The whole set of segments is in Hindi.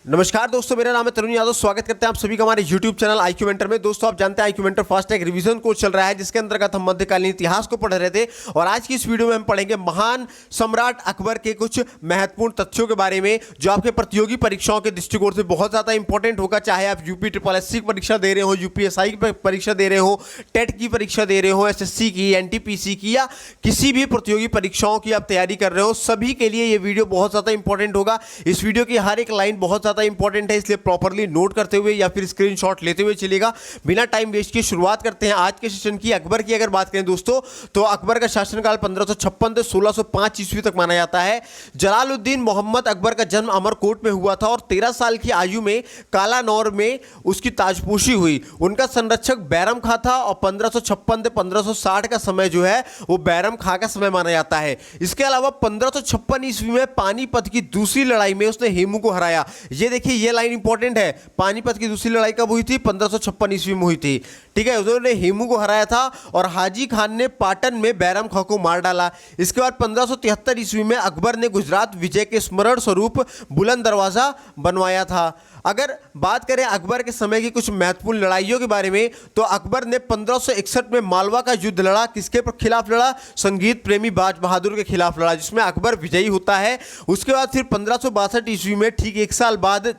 नमस्कार दोस्तों, मेरा नाम है तरुण यादव। स्वागत करते हैं आप सभी का हमारे YouTube चैनल IQ मेंटर में। दोस्तों, आप जानते हैं IQ मेंटर फास्ट एक रिवीजन कोर्स चल रहा है, जिसके अंतर्गत हम मध्यकालीन इतिहास को पढ़ रहे थे। और आज की इस वीडियो में हम पढ़ेंगे महान सम्राट अकबर के कुछ महत्वपूर्ण तथ्यों के बारे में, जो आपके प्रतियोगी परीक्षाओं के दृष्टिकोण से बहुत ज़्यादा इंपॉर्टेंट होगा। चाहे आप UPSSC की परीक्षा दे रहे हो, UPSI की परीक्षा दे रहे हो, टेट की परीक्षा दे रहे हो, SSC की, NTPC की, या किसी भी प्रतियोगी परीक्षाओं की आप तैयारी कर रहे हो, सभी के लिए ये वीडियो बहुत ज़्यादा इंपॉर्टेंट होगा। इस वीडियो की हर एक लाइन बहुत ज़्यादा इंपॉर्टेंट है, इसलिए प्रॉपर्ली नोट करते हुए या फिर स्क्रीनशॉट लेते हुए चलेगा। बिना टाइम वेस्ट किए शुरुआत करते हैं आज के सेशन की। अकबर की अगर बात करें दोस्तों, तो अकबर का शासनकाल 1556 से 1605 ईस्वी तक माना जाता है। जलालुद्दीन मोहम्मद अकबर का जन्म अमरकोट में हुआ था और 13 साल की आयु में कालानौर में उसकी ताजपोशी हुई। उनका संरक्षक बैरम खां था और 1556 से 1560 का समय जो है वो बैरम खां का समय माना जाता है। इसके अलावा 1556 ईस्वी में पानीपत की दूसरी लड़ाई में उसने हेमू को हराया। ये देखिए, ये लाइन इंपॉर्टेंट है। पानीपत की दूसरी लड़ाई कब हुई थी? 1556 ईस्वी में हुई थी। ठीक है, उन्होंने हेमू को हराया था और हाजी खान ने पाटन में बैरम खां को मार डाला। इसके बाद 1573 ईस्वी में अकबर ने गुजरात विजय के स्मरण स्वरूप बुलंद दरवाजा बनवाया था। अगर बात करें अकबर के समय की कुछ महत्वपूर्ण लड़ाइयों के बारे में, तो अकबर ने 1561 में मालवा का युद्ध लड़ा। किसके खिलाफ लड़ा? संगीत प्रेमी बाज बहादुर के खिलाफ लड़ा, जिसमें अकबर विजयी होता है। उसके बाद फिर 1562 ईस्वी में ठीक एक साल बाद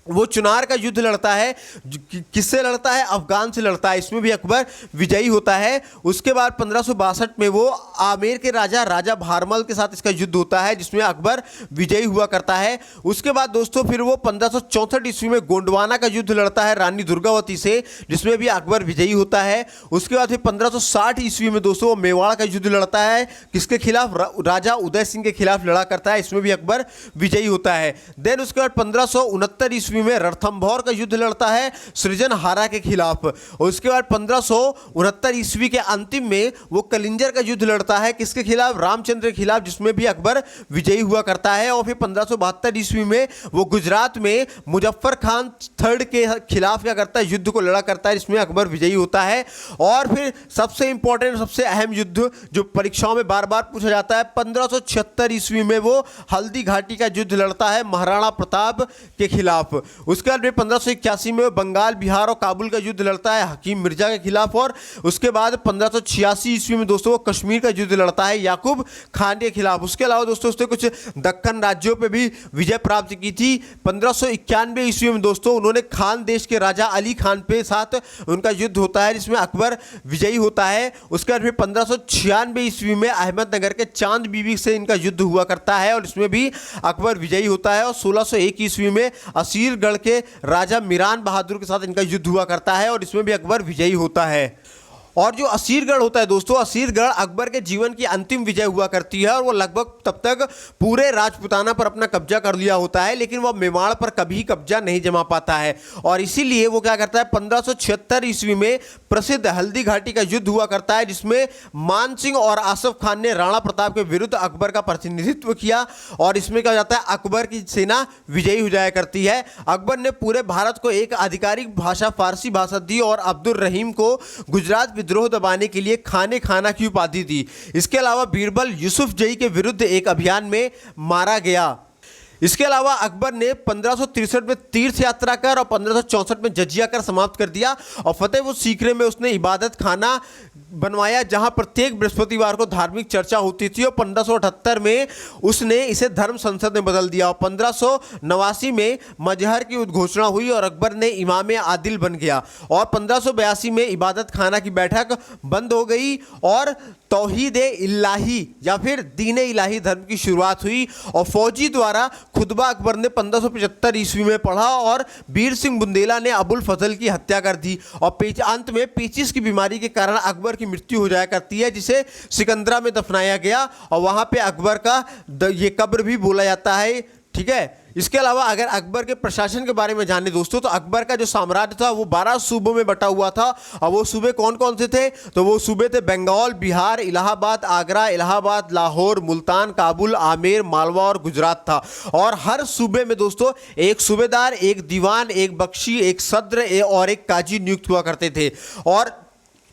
वो चुनार का युद्ध लड़ता है। किससे लड़ता है? अफगान से लड़ता है। इसमें भी अकबर विजयी होता है। उसके बाद 1562 में वो आमेर के राजा भारमल के साथ इसका युद्ध होता है, जिसमें अकबर विजयी हुआ करता है। उसके बाद दोस्तों फिर वो 1564 ईस्वी में गोंडवाना का युद्ध लड़ता है रानी दुर्गावती से, जिसमें भी अकबर विजयी होता है। उसके बाद फिर 1560 ईस्वी में दोस्तों वो मेवाड़ का युद्ध लड़ता है। किसके खिलाफ? राजा उदय सिंह के खिलाफ लड़ा करता है। इसमें भी अकबर विजयी होता है। देन उसके बाद 1569 ईस्वी में रणथंभौर का युद्ध लड़ता है सृजनहारा के खिलाफ। और उसके बाद 1569 ईस्वी के अंतिम में वो कलिंजर का युद्ध लड़ता है। किसके खिलाफ? रामचंद्र के खिलाफ, जिसमें भी अकबर विजयी हुआ करता है। और फिर 1572 ईस्वी में वो गुजरात में मुजफ्फर खान थर्ड के खिलाफ क्या करता है? युद्ध को लड़ा करता है, जिसमें अकबर विजयी होता है। और फिर सबसे इंपॉर्टेंट, सबसे अहम युद्ध जो परीक्षाओं में बार बार पूछा जाता है, 1576 ईस्वी में वो हल्दी घाटी का युद्ध लड़ता है महाराणा प्रताप के खिलाफ। उसके बाद 1581 में बंगाल, बिहार और काबुल का युद्ध लड़ता है हकीम मिर्जा के खिलाफ। और उसके बाद 1586 ईस्वी में दोस्तों वो कश्मीर का युद्ध लड़ता है याकूब खान के खिलाफ। उसके अलावा दोस्तों उसने कुछ दक्कन राज्यों पे भी विजय प्राप्त की थी। 1591 ईस्वी में दोस्तों उन्होंने खान देश के राजा अली खान पे साथ उनका युद्ध होता है, जिसमें अकबर विजयी होता है। उसके बाद फिर 1596 ईस्वी में अहमदनगर के चांद बीबी से इनका युद्ध हुआ करता है और इसमें भी अकबर विजयी होता है। और 1601 ईस्वी में असीरगढ़ के राजा मीरान बहादुर के साथ इनका युद्ध हुआ करता है और इसमें भी अकबर विजयी होता है। और जो असीरगढ़ होता है दोस्तों, असीरगढ़ अकबर के जीवन की अंतिम विजय हुआ करती है और वो लगभग तब तक पूरे राजपुताना पर अपना कब्जा कर लिया होता है, लेकिन वह मेवाड़ पर कभी कब्जा नहीं जमा पाता है। और इसीलिए वो क्या करता है? 1576 ईस्वी में प्रसिद्ध हल्दी घाटी का युद्ध हुआ करता है, जिसमें मान सिंह और आसफ खान ने राणा प्रताप के विरुद्ध अकबर का प्रतिनिधित्व किया। और इसमें क्या हो जाता है? अकबर की सेना विजयी हो जाया करती है। अकबर ने पूरे भारत को एक आधिकारिक भाषा फारसी भाषा दी और अब्दुल रहीम को गुजरात विद्रोह दबाने के लिए खाने खाना की उपाधि दी। इसके अलावा बीरबल यूसुफ जई के विरुद्ध एक अभियान में मारा गया। इसके अलावा अकबर ने 1563 में तीर्थ यात्रा कर और 1564 में जजिया कर समाप्त कर दिया। और फतेहपुर सीकरी में उसने इबादत खाना बनवाया, जहां प्रत्येक बृहस्पतिवार को धार्मिक चर्चा होती थी। और 1578 में उसने इसे धर्म संसद में बदल दिया। और 1589 में मजहर की उद्घोषणा हुई और अकबर ने इमाम आदिल बन गया। और 1582 में इबादत खाना की बैठक बंद हो गई और तौहीद इलाही या फिर दीन इलाही धर्म की शुरुआत हुई। और फौजी द्वारा खुतबा अकबर ने 1575 ईस्वी में पढ़ा और बीर सिंह बुंदेला ने अबुल फजल की हत्या कर दी। और अंत में पेचिस की बीमारी के कारण अकबर की मृत्यु हो जाया करती है, जिसे सिकंदरा में दफनाया गया और वहां पे अकबर का ये कब्र भी बोला जाता है। ठीक है, इसके अलावा अगर अकबर के प्रशासन के बारे में जाने दोस्तों, तो अकबर का जो साम्राज्य था वो 12 सूबों में बटा हुआ था। और वो सूबे कौन कौन से थे? तो वो सूबे थे बंगाल, बिहार, इलाहाबाद, आगरा, इलाहाबाद, लाहौर, मुल्तान, काबुल, आमेर, मालवा और गुजरात था। और हर सूबे में दोस्तों एक सूबेदार, एक दीवान, एक बख्शी, एक सद्र और एक काजी नियुक्त हुआ करते थे। और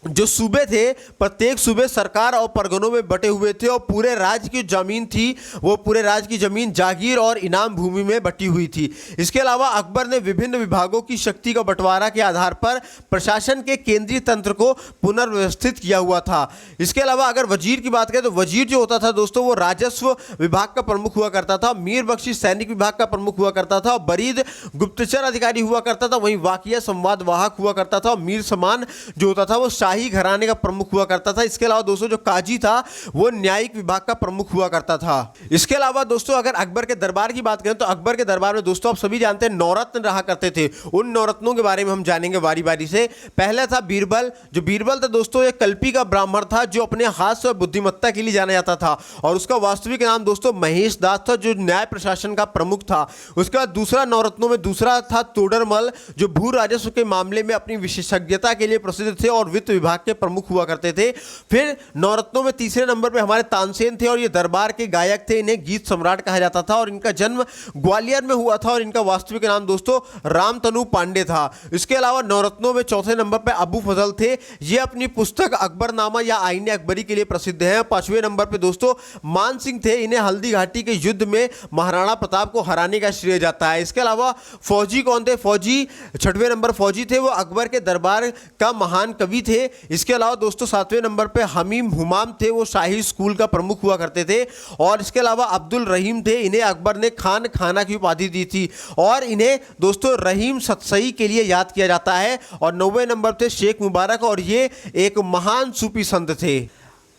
जो सूबे थे, प्रत्येक सूबे सरकार और परगनों में बटे हुए थे और पूरे राज्य की जमीन थी वो पूरे राज्य की जमीन जागीर और इनाम भूमि में बटी हुई थी। इसके अलावा अकबर ने विभिन्न विभागों की शक्ति का बंटवारा के आधार पर प्रशासन के केंद्रीय तंत्र को पुनर्व्यवस्थित किया हुआ था। इसके अलावा अगर वजीर की बात करें तो वजीर जो होता था दोस्तों वो राजस्व विभाग का प्रमुख हुआ करता था, मीर बख्शी सैनिक विभाग का प्रमुख हुआ करता था और बरीद गुप्तचर अधिकारी हुआ करता था, वहीं वाकिया संवाद वाहक हुआ करता था और मीर समान जो होता था वो शाही घराने का प्रमुख हुआ करता था। इसके अलावा दोस्तों जो काजी था वो न्यायिक विभाग का प्रमुख हुआ करता था। इसके अलावा दोस्तों अगर अकबर के दरबार की बात करें तो अकबर के दरबार में दोस्तों आप सभी जानते हैं नौरत्न रहा करते थे। उन नौरत्नों के बारे में हम जानेंगे बारी बारी से। पहला था बीरबल। जो बीरबल था दोस्तों एक कल्पी का ब्राह्मण था जो अपने हास्य और बुद्धिमत्ता के लिए जाना जाता था और उसका वास्तविक नाम दोस्तों महेश दास था जो न्याय प्रशासन का प्रमुख था। उसका दूसरा नौरत्नों में दूसरा था तोडरमल जो भू राजस्व के मामले में अपनी विशेषज्ञता के लिए प्रसिद्ध थे और वित्त विभाग के प्रमुख हुआ करते थे। फिर नौरत्नों में तीसरे नंबर पे हमारे तानसेन थे और ये दरबार के गायक थे, इन्हें गीत सम्राट कहा जाता था और इनका जन्म ग्वालियर में हुआ था और इनका वास्तविक नाम दोस्तों रामतनु पांडे था। इसके अलावा नौरत्नों में चौथे नंबर पे अबू फजल थे, ये अपनी पुस्तक अकबरनामा या आईने अकबरी के लिए प्रसिद्ध हैं। पांचवें नंबर पे दोस्तों मान सिंह थे, इन्हें हल्दी घाटी के युद्ध में महाराणा प्रताप को हराने का श्रेय जाता है। इसके अलावा फौजी कौन थे? फौजी छठवें नंबर फौजी थे, वो अकबर के दरबार का महान कवि थे। इसके अलावा दोस्तों सातवें नंबर पे हमीम हुमाम थे, वो शाही स्कूल का प्रमुख हुआ करते थे। और इसके अलावा अब्दुल रहीम थे, इन्हें अकबर ने खान खाना की उपाधि दी थी और इन्हें दोस्तों रहीम सतसई के लिए याद किया जाता है। और 90वें नंबर पे शेख मुबारक और ये एक महान सूफी संत थे।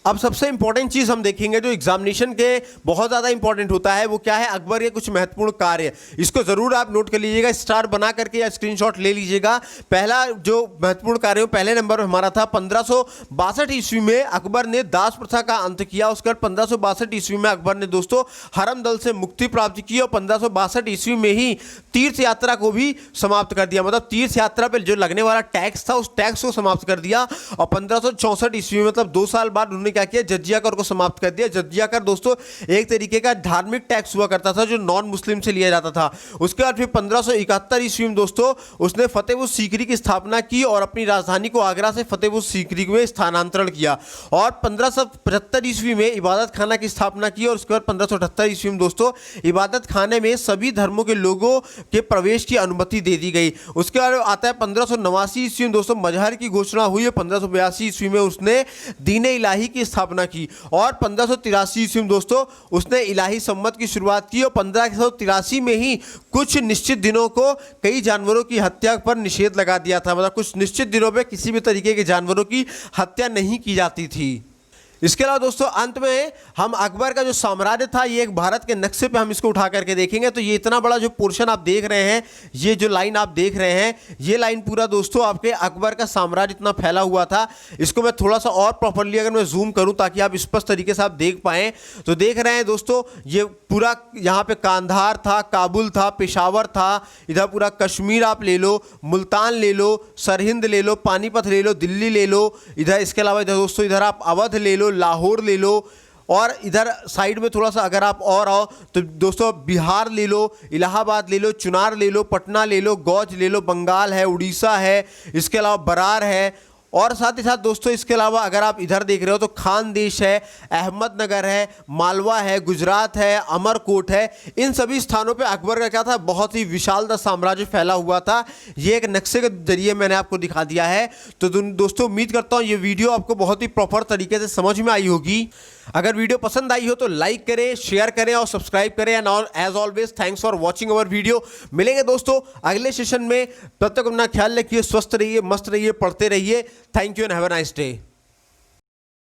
अब सबसे इंपॉर्टेंट चीज हम देखेंगे जो एग्जामिनेशन के बहुत ज़्यादा इंपॉर्टेंट होता है वो क्या है? अकबर के कुछ महत्वपूर्ण कार्य। इसको जरूर आप नोट कर लीजिएगा, स्टार बना करके या स्क्रीनशॉट ले लीजिएगा। पहला जो महत्वपूर्ण कार्य पहले नंबर पर हमारा था 1562 ईस्वी में अकबर ने दास प्रथा का अंत किया। उसके बाद 1562 ईस्वी में अकबर ने दोस्तों हरम दल से मुक्ति प्राप्त की और 1562 ईस्वी में ही तीर्थ यात्रा को भी समाप्त कर दिया। मतलब तीर्थ यात्रा पर जो लगने वाला टैक्स था उस टैक्स को समाप्त कर दिया। और 1564 ईस्वी में मतलब 2 साल बाद उन्होंने क्या किया? जजिया कर को समाप्त कर दिया। जजिया कर दोस्तों एक तरीके का धार्मिक टैक्स हुआ करता था जो नॉन मुस्लिम से लिया जाता था। उसके बाद फिर 1571 ईस्वी में दोस्तों उसने फतेहपुर सीकरी की स्थापना की और अपनी राजधानी को आगरा से फतेहपुर सीकरी में स्थानांतरण किया। और 1575 ईस्वी में इबादत खाना की स्थापना की और उसके बाद 1578 ईस्वी में दोस्तों इबादत खाने में सभी धर्मों के लोगों के प्रवेश की अनुमति दे दी गई। उसके बाद आता है 1589 ईस्वी में दोस्तों मजहर की घोषणा हुई है। 1582 ईस्वी में उसने दीन इलाही की स्थापना की और 1583 ईस्वी में दोस्तों उसने इलाही सम्मत की शुरुआत की और 1583 में ही कुछ निश्चित दिनों को कई जानवरों की हत्या पर निषेध लगा दिया था। मतलब कुछ निश्चित दिनों पे किसी भी तरीके के जानवरों की हत्या नहीं की जाती थी। इसके अलावा दोस्तों अंत में हम अकबर का जो साम्राज्य था ये एक भारत के नक्शे पे हम इसको उठा करके देखेंगे। तो ये इतना बड़ा जो पोर्शन आप देख रहे हैं, ये जो लाइन आप देख रहे हैं, ये लाइन पूरा दोस्तों आपके अकबर का साम्राज्य इतना फैला हुआ था। इसको मैं थोड़ा सा और प्रॉपरली अगर मैं जूम करूं ताकि आप स्पष्ट तरीके से आप देख पाएँ तो देख रहे हैं दोस्तों ये पूरा यहाँ पे कांधार था, काबुल था, पेशावर था, इधर पूरा कश्मीर आप ले लो, मुल्तान ले लो, सरहिंद ले लो, पानीपत ले लो, दिल्ली ले लो, इधर इसके अलावा इधर दोस्तों इधर आप अवध ले लो, लाहौर ले लो और इधर साइड में थोड़ा सा अगर आप और आओ तो दोस्तों बिहार ले लो, इलाहाबाद ले लो, चुनार ले लो, पटना ले लो, गौज ले लो, बंगाल है, उड़ीसा है, इसके अलावा बरार है। और साथ ही साथ दोस्तों इसके अलावा अगर आप इधर देख रहे हो तो खानदेश है, अहमदनगर है, मालवा है, गुजरात है, अमरकोट है। इन सभी स्थानों पे अकबर का क्या था? बहुत ही विशाल साम्राज्य फैला हुआ था। ये एक नक्शे के जरिए मैंने आपको दिखा दिया है। तो दोस्तों उम्मीद करता हूँ ये वीडियो आपको बहुत ही प्रॉपर तरीके से समझ में आई होगी। अगर वीडियो पसंद आई हो तो लाइक करें, शेयर करें और सब्सक्राइब करें। And as always thanks for watching our video. मिलेंगे दोस्तों अगले सेशन में, तब तक अपना ख्याल रखिए, स्वस्थ रहिए, मस्त रहिए, पढ़ते रहिए। Thank you and have a nice day.